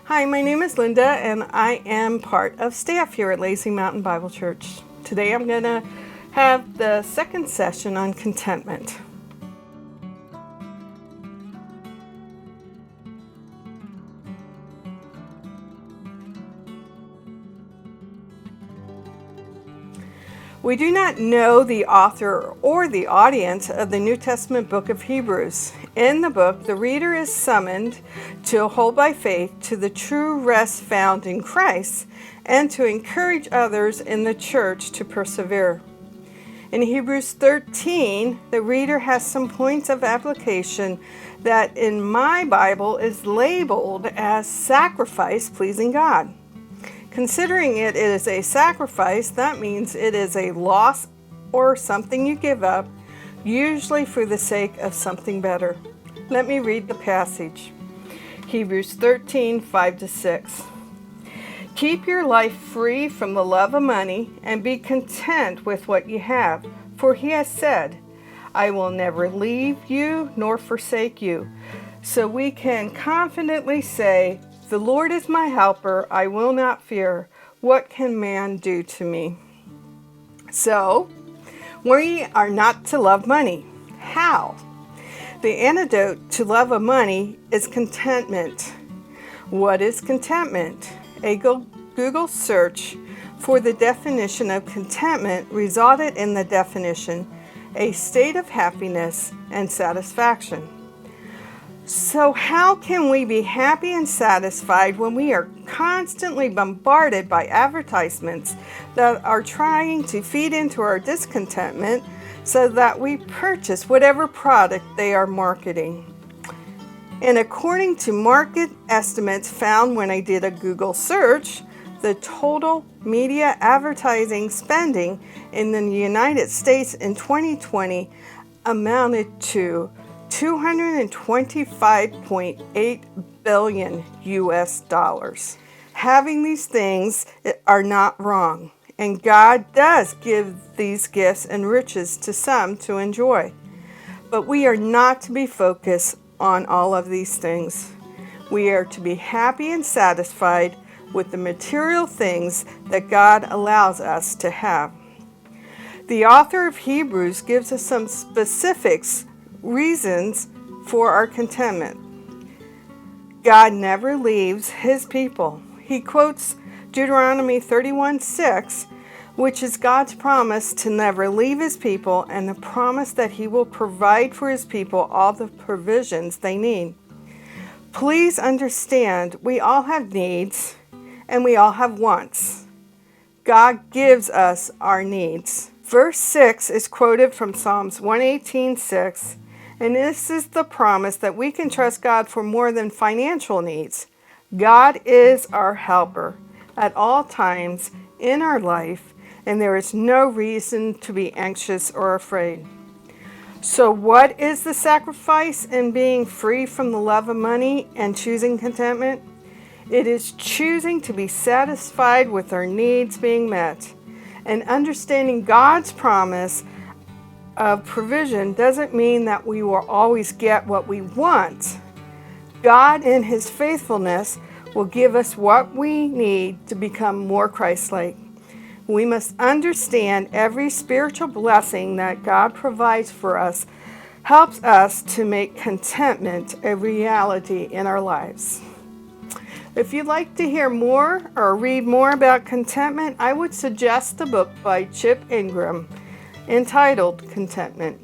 Hi, my name is Linda, and I am part of staff here at Lazy Mountain Bible Church. Today I'm going to have the second session on contentment. We do not know the author or the audience of the New Testament book of Hebrews. In the book, the reader is summoned to hold by faith to the true rest found in Christ and to encourage others in the church to persevere. In Hebrews 13, the reader has some points of application that in my Bible is labeled as sacrifice pleasing God. Considering it is a sacrifice, that means it is a loss or something you give up, usually for the sake of something better. Let me read the passage. Hebrews 13, 5-6. Keep your life free from the love of money and be content with what you have, for he has said, I will never leave you nor forsake you. So we can confidently say, the Lord is my helper, I will not fear. What can man do to me? So, we are not to love money. How? The antidote to love of money is contentment. What is contentment? A Google search for the definition of contentment resulted in the definition, a state of happiness and satisfaction. So how can we be happy and satisfied when we are constantly bombarded by advertisements that are trying to feed into our discontentment so that we purchase whatever product they are marketing? And according to market estimates found when I did a Google search, the total media advertising spending in the United States in 2020 amounted to $225.8 billion US dollars. Having these things are not wrong, and God does give these gifts and riches to some to enjoy. But we are not to be focused on all of these things. We are to be happy and satisfied with the material things that God allows us to have. The author of Hebrews gives us some specifics reasons for our contentment. God never leaves his people. He quotes Deuteronomy 31:6, which is God's promise to never leave his people and the promise that he will provide for his people all the provisions they need. Please understand, we all have needs and we all have wants. God gives us our needs. Verse 6 is quoted from Psalms 118:6. And this is the promise that we can trust God for more than financial needs. God is our helper at all times in our life, and there is no reason to be anxious or afraid. So what is the sacrifice in being free from the love of money and choosing contentment? It is choosing to be satisfied with our needs being met. And understanding God's promise of provision doesn't mean that we will always get what we want. God, in his faithfulness, will give us what we need to become more Christ-like. We must understand every spiritual blessing that God provides for us helps us to make contentment a reality in our lives. If you'd like to hear more or read more about contentment, I would suggest the book by Chip Ingram entitled Contentment.